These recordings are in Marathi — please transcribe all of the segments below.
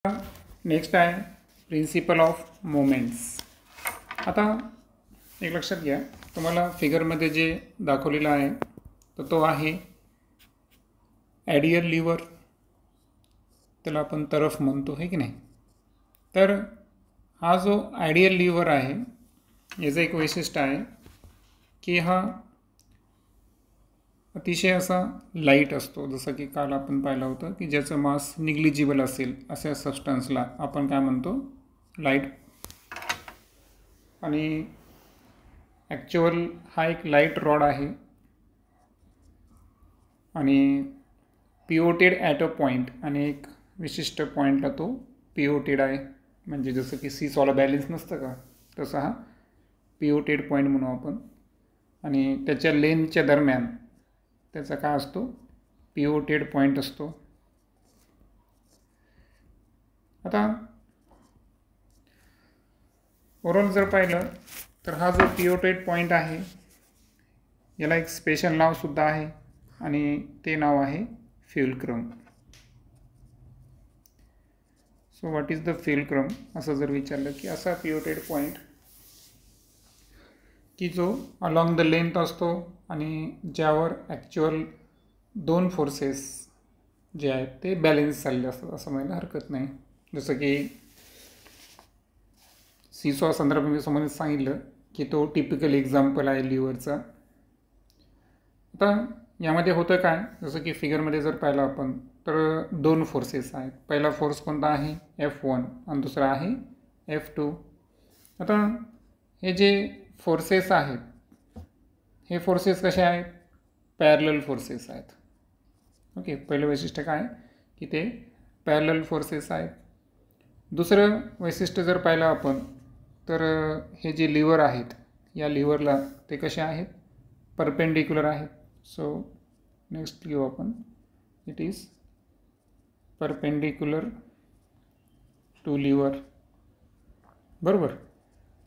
नेक्स्ट आहे प्रिन्सिपल ऑफ मोमेंट्स. आता एक लक्षात घ्या, तुम्हाला फिगरमध्ये जे दाखवलेलं आहे तर तो आहे ॲडियल लिव्हर, त्याला आपण तरफ म्हणतो आहे की नाही. तर हा जो ॲडियल लिव्हर आहे याचं एक वैशिष्ट्य आहे की हा अतिशय असा लाईट असतो, जसं की काल आपण पाहिलं होतं की ज्याचं मास निग्लिजिबल असेल अशा सबस्टन्सला आपण काय म्हणतो, लाईट. आणि ॲक्च्युअल हा एक लाईट रॉड आहे आणि पिओटेड ॲट अ पॉईंट, आणि एक विशिष्ट पॉईंटला तो पिओटेड आहे. म्हणजे जसं की सीसॉला बॅलेन्स नसतं का, तसा हा पिओटेड पॉईंट म्हणू आपण. आणि त्याच्या लेन्थच्या दरम्यान त्याचा काय असतो, पिओटेड पॉईंट असतो. आता ओव्हरऑल जर पाहिलं तर हा जो पिओटेड पॉईंट आहे याला एक स्पेशल नावसुद्धा आहे आणि ते नाव आहे फ्युलक्रम. सो व्हॉट इज द फ्युलक्रम असं जर विचारलं की असा पिओटेड पॉईंट की जो अलॉंग द लेंथ असतो आणि ज्यावर ॲक्च्युअल दोन फोर्सेस जे आहेत ते बॅलेन्स चालले असतात असं म्हणायला हरकत नाही. जसं की सीसॉ संदर्भ मी समोर सांगितलं की तो टिपिकल एक्झाम्पल आहे लिव्हरचा. आता यामध्ये होतं काय, जसं की फिगरमध्ये जर पाहिलं आपण तर दोन फोर्सेस आहेत. पहिला फोर्स कोणता आहे, F1, आणि दुसरा आहे F2. आता हे जे फोर्सेस आहेत हे फोर्सेस कसे आहेत, पॅरलल फोर्सेस आहेत. ओके, पहिलं वैशिष्ट्य काय की ते पॅरलल फोर्सेस आहेत. दुसरं वैशिष्ट्य जर पाहिलं आपण तर हे जे लिव्हर आहेत या लिव्हरला ते कसे आहेत, परपेंडिक्युलर आहेत. सो नेक्स्ट घेऊ आपण, it is perpendicular to lever. बरोबर,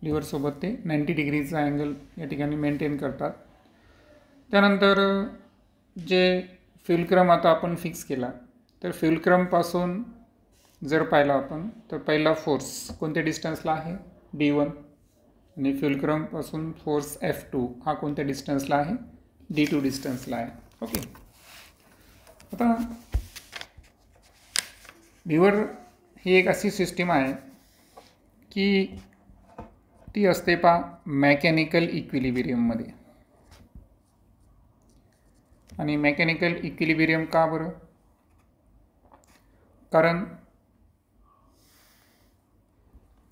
लिव्हरसोबत ते 90 डिग्रीचा अँगल या ठिकाणी मेंटेन करतात. त्यानंतर जे फ्युलक्रम आता आपण फिक्स केला तर फ्युलक्रमपासून जर पाहिला आपण तर पहिला फोर्स कोणत्या डिस्टन्सला आहे, D1, आणि फ्युलक्रमपासून फोर्स F2 हा कोणत्या डिस्टन्सला आहे, D2 डिस्टन्सला आहे. ओके, आता लिव्हर ही एक अशी सिस्टीम आहे की ती असते मेकॅनिकल इक्विलिब्रियममध्ये. आणि मेकॅनिकल इक्विलिब्रियम का बरं, कारण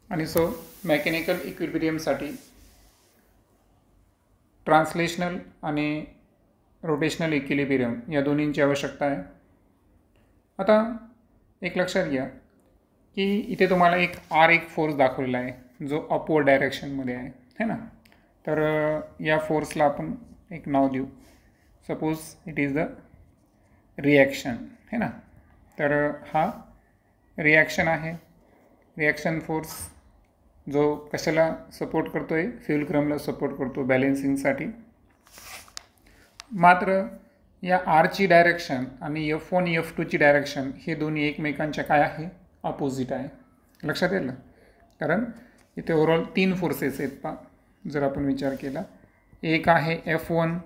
आणि सो मेकॅनिकल इक्विलिब्रियमसाठी ट्रान्सलेशनल आणि रोटेशनल इक्विलिब्रियम या दोन्हींची आवश्यकता आहे. आता एक लक्षात घ्या की इथे तुम्हाला एक फोर्स दाखवलेला आहे जो अपवर्ड डायरेक्शनमध्ये आहे ना. तर या फोर्सला आपण एक नाव देऊ, suppose it is the reaction है ना. तर हा रिॲक्शन आहे, रिॲक्शन फोर्स जो कशाला सपोर्ट करतो आहे, फ्युलक्रमला सपोर्ट करतो बॅलेन्सिंगसाठी. मात्र या आरची डायरेक्शन आणि F1 F2ची डायरेक्शन हे दोन्ही एकमेकांच्या काय आहे, अपोजिट आहे. लक्षात येईल, कारण इथे ओव्हरऑल 3 फोर्सेस आहेत जर आपण विचार केला. एक आहे F1,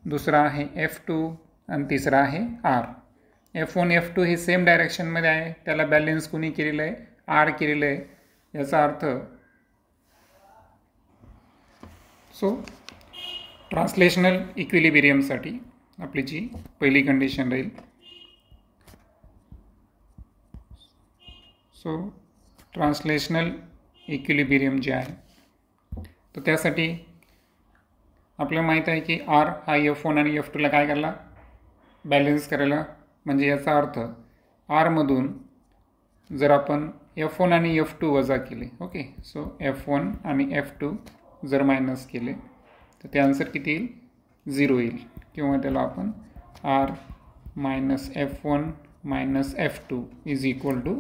दुसरा आहे F2 आणि तिसरा आहे R. F1 F2 हे सेम डायरेक्शनमध्ये आहे, त्याला बॅलेन्स कोणी केलेलं आहे, R केलेलं आहे. याचा अर्थ सो ट्रान्सलेशनल इक्विलिब्रियमसाठी आपली जी पहिली कंडिशन राहील, सो ट्रान्सलेशनल इक्विलिब्रियम जे आहे तर त्यासाठी आपल्याला माहीत आहे की R हा F1 आणि F2ला काय करायला, बॅलेन्स करायला. म्हणजे याचा अर्थ आरमधून जर आपण F1 आणि F2 वजा केले, ओके, सो F1 आणि F2 जर मायनस केले तर ते आन्सर किती येईल, 0 येईल. किंवा त्याला आपण R minus F1 minus F2 is equal to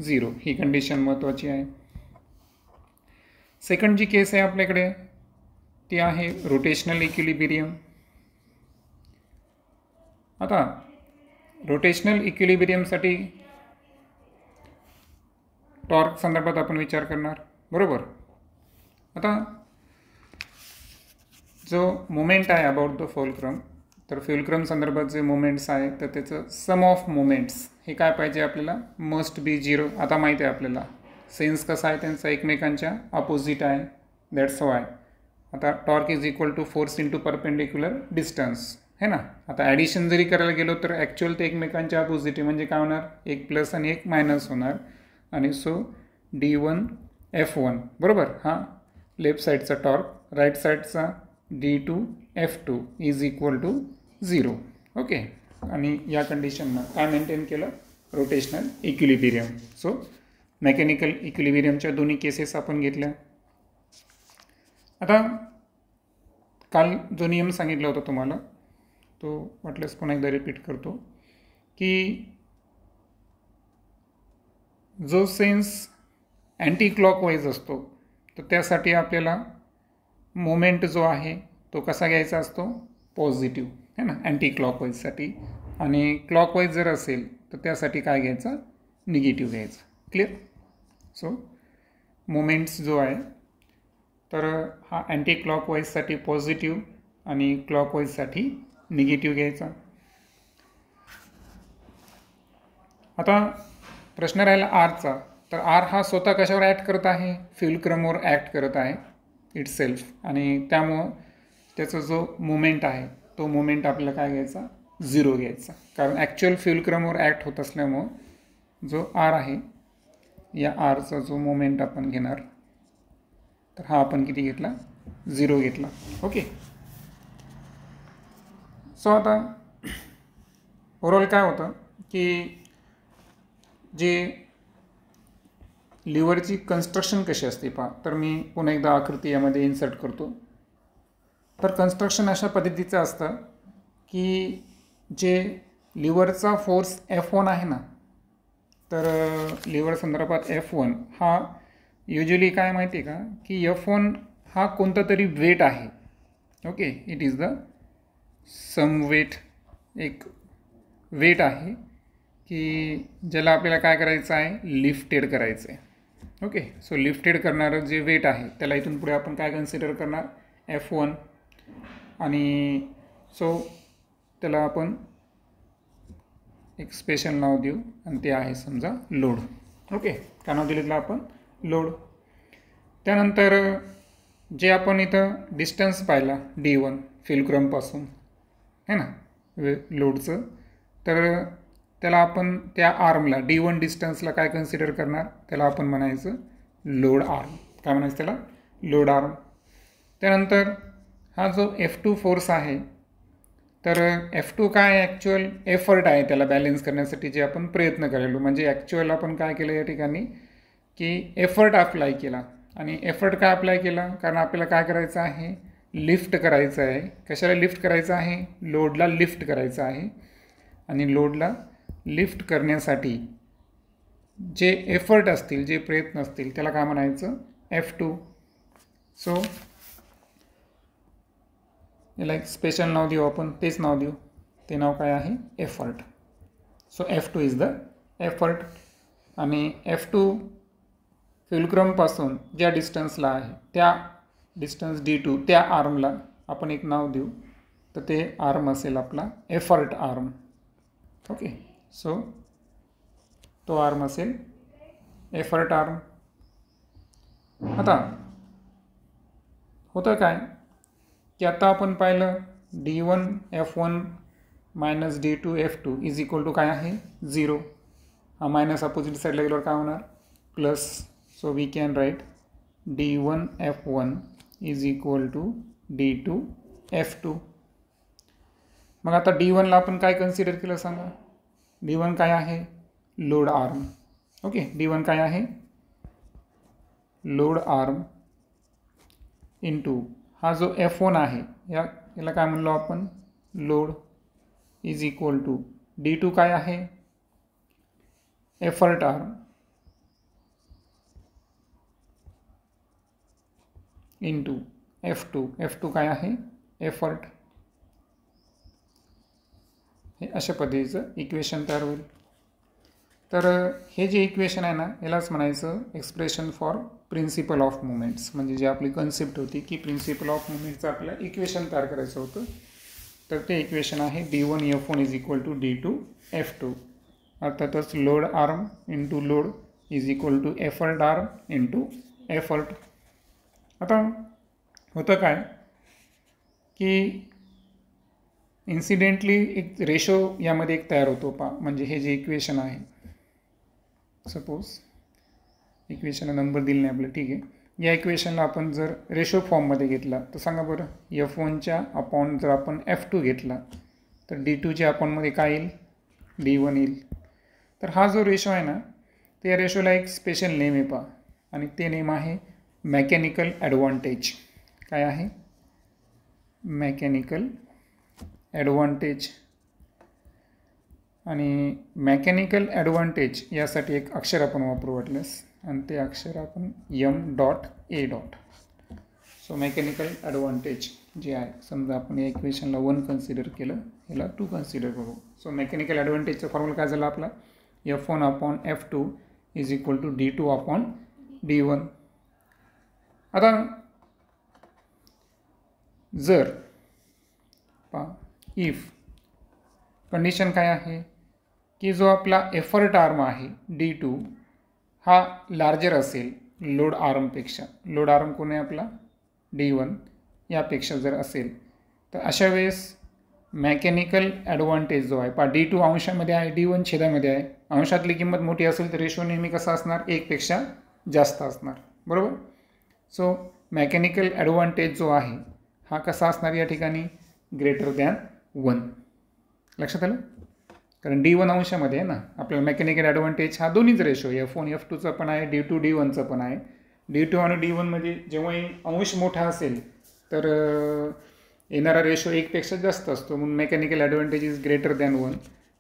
0, ही कंडिशन महत्त्वाची आहे. सेकंड जी केस आहे आपल्याकडे ती आहे रोटेशनल इक्विलिब्रियम. आता रोटेशनल इक्विलिब्रियमसाठी टॉर्क संदर्भात आपण विचार करणार, बरोबर. आता जो मोमेंट आहे अबाउट द फुलक्रम, तर फुलक्रम संदर्भात जे मोमेंट्स आहे तर त्याचं सम ऑफ मोमेंट्स हे काय पाहिजे आपल्याला, मस्ट बी 0. आता माहिती आहे आपल्याला सेन्स कसा आहे त्यांचा एकमेकांच्या अपोजिट आहे, दॅट्स वाय. आता torque is equal to force into perpendicular distance है ना. आता ॲडिशन जरी करायला गेलो तर ॲक्च्युअल ते एकमेकांच्या अपोजिट आहे, म्हणजे काय होणार, एक प्लस आणि एक मायनस होणार. आणि सो D1 F1 बरोबर, हा लेफ्ट साईडचा टॉर्क, राईट साईडचा D2 F2 is equal to 0. Okay. आणि या कंडिशननं काय मेंटेन केलं, रोटेशनल इक्विलिब्रियम. सो मेकॅनिकल इक्विलिब्रियमच्या दोन्ही केसेस आपण घेतल्या. आता काल जो नियम सांगितला होता तुम्हाला तो वाटल्यास पुन्हा एकदा रिपीट करतो की जो सेन्स अँटी क्लॉकवाईज असतो तर त्यासाठी आपल्याला मोमेंट जो आहे तो कसा घ्यायचा असतो, पॉझिटिव्ह है ना, अँटी क्लॉकवाईजसाठी. आणि क्लॉकवाईज जर असेल तर त्यासाठी काय घ्यायचं, निगेटिव्ह घ्यायचं. क्लिअर. सो मोमेंट्स जो आहे तर हा अँटी क्लॉकवाईजसाठी पॉझिटिव्ह आणि क्लॉकवाईजसाठी निगेटिव्ह घ्यायचा. आता प्रश्न राहिला आरचा, तर आर हा स्वतः कशावर ॲक्ट करत आहे, फुलक्रमवर ॲक्ट करत आहे इट्स सेल्फ. आणि त्यामुळं त्याचा जो मोमेंट आहे तो मोमेंट आपल्याला काय घ्यायचा, 0 घ्यायचा. कारण ॲक्च्युअल फुलक्रमवर ॲक्ट होत असल्यामुळं जो आर आहे या आरचा जो मोमेंट आपण घेणार तर हा आपण किती घेतला, 0 घेतला. ओके. सो आता ओव्हरऑल काय होतं की जे लिव्हरची कन्स्ट्रक्शन कशी असते पहा, तर मी पुन्हा एकदा आकृती यामध्ये इन्सर्ट करतो. तर कन्स्ट्रक्शन अशा पद्धतीचं असतं की जे लिव्हरचा फोर्स F1 आहे ना, तर लिव्हर संदर्भात F1 हा युजली काय माहिती आहे का की F1 हा कोणता तरी वेट आहे. Okay. It is the some weight, एक वेट आहे की ज्याला आपल्याला काय करायचं आहे, लिफ्टेड करायचं आहे. ओके. सो लिफ्टेड करणारं जे वेट आहे त्याला इथून पुढे आपण काय कन्सिडर करणार, F1. आणि सो त्याला आपण एक स्पेशल नाव देऊ आणि ते आहे समजा लोड. ओके. काय नाव दिलेलं आपण, लोड. त्यानंतर जे आपण इथं डिस्टन्स पाहिला D1 फुलक्रमपासून है ना लोडचं, तर त्याला आपण त्या आर्मला D1 डिस्टन्सला काय कन्सिडर करणार, त्याला आपण म्हणायचं लोड आर्म. काय म्हणायचं त्याला, लोड आर्म. त्यानंतर हा जो F2 फोर्स आहे तर F2 काय ॲक्च्युअल एफर्ट आहे त्याला बॅलेन्स करण्यासाठी जे आपण प्रयत्न करायलो, म्हणजे ॲक्च्युअल आपण काय केलं या ठिकाणी की एफर्ट अप्लाय केला. आणि एफर्ट काय अप्लाय केला, कारण आपल्याला काय करायचं आहे, लिफ्ट करायचं आहे. कशाला लिफ्ट करायचं आहे, लोडला लिफ्ट करायचं आहे. आणि लोडला लिफ्ट करण्यासाठी जे एफर्ट असतील, जे प्रयत्न असतील त्याला काय म्हणायचं, F2. सो याला एक स्पेशल नाव देऊ आपण, तेच नाव देऊ, ते नाव काय आहे, effort. So F2 is the effort. आणि F2 फुलक्रमपासून ज्या डिस्टन्सला आहे त्या डिस्टन्स D2 त्या आर्मला आपण एक नाव देऊ, तर ते आर्म असेल आपला एफर्ट आर्म. ओके. सो तो आर्म असेल एफर्ट आर्म. आता होतं काय की आता आपण पाहिलं D1 F1 minus D2 F2 is equal to काय आहे, 0. हा मायनस अपोजिट साईडला गेल्यावर काय होणार, plus. So we can write D1 F1 is equal to D2 F2. मग आता D1ला आपण काय कन्सिडर केलं सांगा, D1 काय आहे, लोड आर्म. ओके. D1 काय आहे, लोड आर्म इंटू हा जो F1 आहे याला काय म्हणलो आपण, load, is equal to D2 काय आहे, effort arm into F2. F2 काय आहे, एफर्ट. हे अशा पद्धतीचं इक्वेशन तयार होईल. तर हे जे इक्वेशन आहे ना यालाच म्हणायचं expression for principle of movements, म्हणजे जी आपली कन्सेप्ट होती की प्रिन्सिपल ऑफ मुवमेंटचं आपल्याला इक्वेशन तयार करायचं होतं. तर ते इक्वेशन आहे d1F1 is equal to d2F2. अर्थातच load arm into load is equal to effort arm into effort. आता होतं काय की इन्सिडेंटली एक रेशो यामध्ये एक तयार होतो म्हणजे हे जे इक्वेशन आहे, सपोज इक्वेशनला नंबर दिला नाही आपलं, ठीक आहे. या इक्वेशनला आपण जर रेशो फॉर्ममध्ये घेतला तर सांगा बरं, F1च्या अपॉन जर आपण F2 घेतला तर D2च्या अपॉनमध्ये काय येईल, D1 येईल. तर हा जो रेशो आहे ना त्या रेशोला एक स्पेशल नेम आहे आणि ते नेम आहे मेकॅनिकल ॲडव्हान्टेज. काय आहे, मेकॅनिकल ॲडव्हान्टेज. आणि मेकॅनिकल ॲडव्हान्टेज यासाठी एक अक्षर आपण वापरू वाटल्यास, आणि ते अक्षर आपण M.A. सो मेकॅनिकल ॲडव्हान्टेज जे आहे, समजा आपण या इक्वेशनला 1 कन्सिडर केलं, याला 2 कन्सिडर करू. सो मेकॅनिकल ॲडव्हान्टेजचा फॉर्म्युला काय झाला आपला, F1 upon F2 is equal to D2 upon D1. आता जर इफ कंडिशन काय आहे की जो आपला एफर्ट आर्म आहे D2 हा लार्जर असेल लोड आर्मपेक्षा. लोड आर्म कोण आहे आपला, D1 यापेक्षा जर असेल तर अशा वेळेस मेकॅनिकल ॲडव्हान्टेज जो आहे D2 अंशामध्ये आहे, D1 छेदामध्ये आहे. अंशातली किंमत मोठी असेल तर रेशो नेहमी कसा असणार, 1 पेक्षा जास्त असणार, बरोबर. सो मेकॅनिकल ॲडव्हान्टेज जो आहे हा कसा असणार या ठिकाणी, ग्रेटर दॅन 1. लक्षात आलं, कारण D1 अंशामध्ये आहे ना आपल्याला मेकॅनिकल ॲडव्हान्टेज हा दोन्हीच रेशो F1 F2चा पण आहे, D2 D1चा पण आहे. D2 आणि D1 मध्ये जेव्हाही अंश मोठा असेल तर येणारा रेशो 1 पेक्षा जास्त असतो, म्हणून mechanical advantage is greater than 1.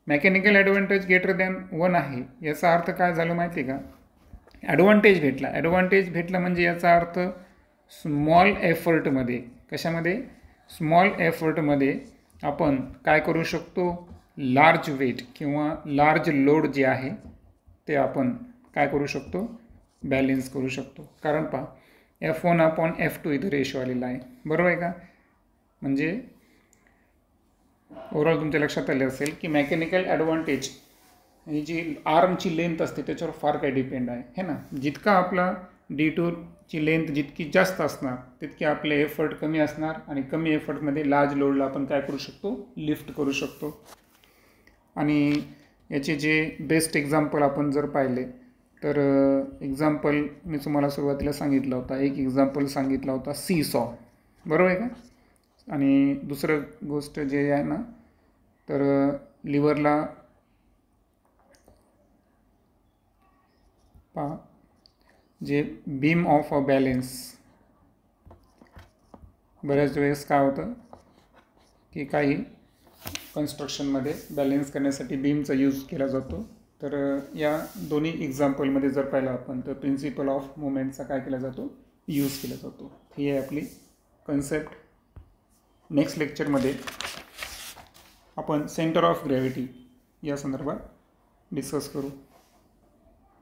Mechanical advantage greater than 1 आहे याचा अर्थ काय झालं माहिती आहे का, ॲडव्हान्टेज भेटला म्हणजे याचा अर्थ स्मॉल एफर्टमध्ये, कशामध्ये, स्मॉल एफर्टमध्ये आपण काय करू शकतो, लार्ज वेट किंवा लार्ज लोड जे आहे ते आपण काय करू शकतो, बॅलेन्स करू शकतो. कारण F1 अपॉन F2 इथं रेशो आलेला आहे, बरोबर आहे का. म्हणजे ओव्हरऑल तुमच्या लक्षात आले असेल की मेकॅनिकल ॲडव्हान्टेज ही जी आर्मची लेंथ असते त्याच्यावर फार काही डिपेंड आहे ना. जितका आपला D2ची लेंथ जितकी जास्त असणार तितके आपले एफर्ट कमी असणार, आणि कमी एफर्टमध्ये लार्ज लोडला आपण काय करू शकतो, लिफ्ट करू शकतो. आणि याचे जे बेस्ट एक्झाम्पल आपण जर पाहिले तर एक्झाम्पल मी तुम्हाला सुरुवातीला सांगितलं होता, एक एक्झाम्पल सांगितला होता सी सॉ, बरोबर आहे का. आणि दुसरं गोष्ट जे आहे ना तर लिव्हरला जे बीम ऑफ अ बॅलेन्स, बऱ्याच वेळेस काय होतं की काही कन्स्ट्रक्शनमध्ये बॅलेन्स करण्यासाठी बीमचा यूज केला जातो. तर या दोन्ही एक्झाम्पलमध्ये जर पाहिलं आपण तर प्रिन्सिपल ऑफ मुवमेंटचा काय केला जातो, यूज केला जातो. ही आहे आपली कन्सेप्ट. नेक्स्ट लेक्चरमध्ये आपण सेंटर ऑफ ग्रॅव्हिटी या संदर्भात डिस्कस करू.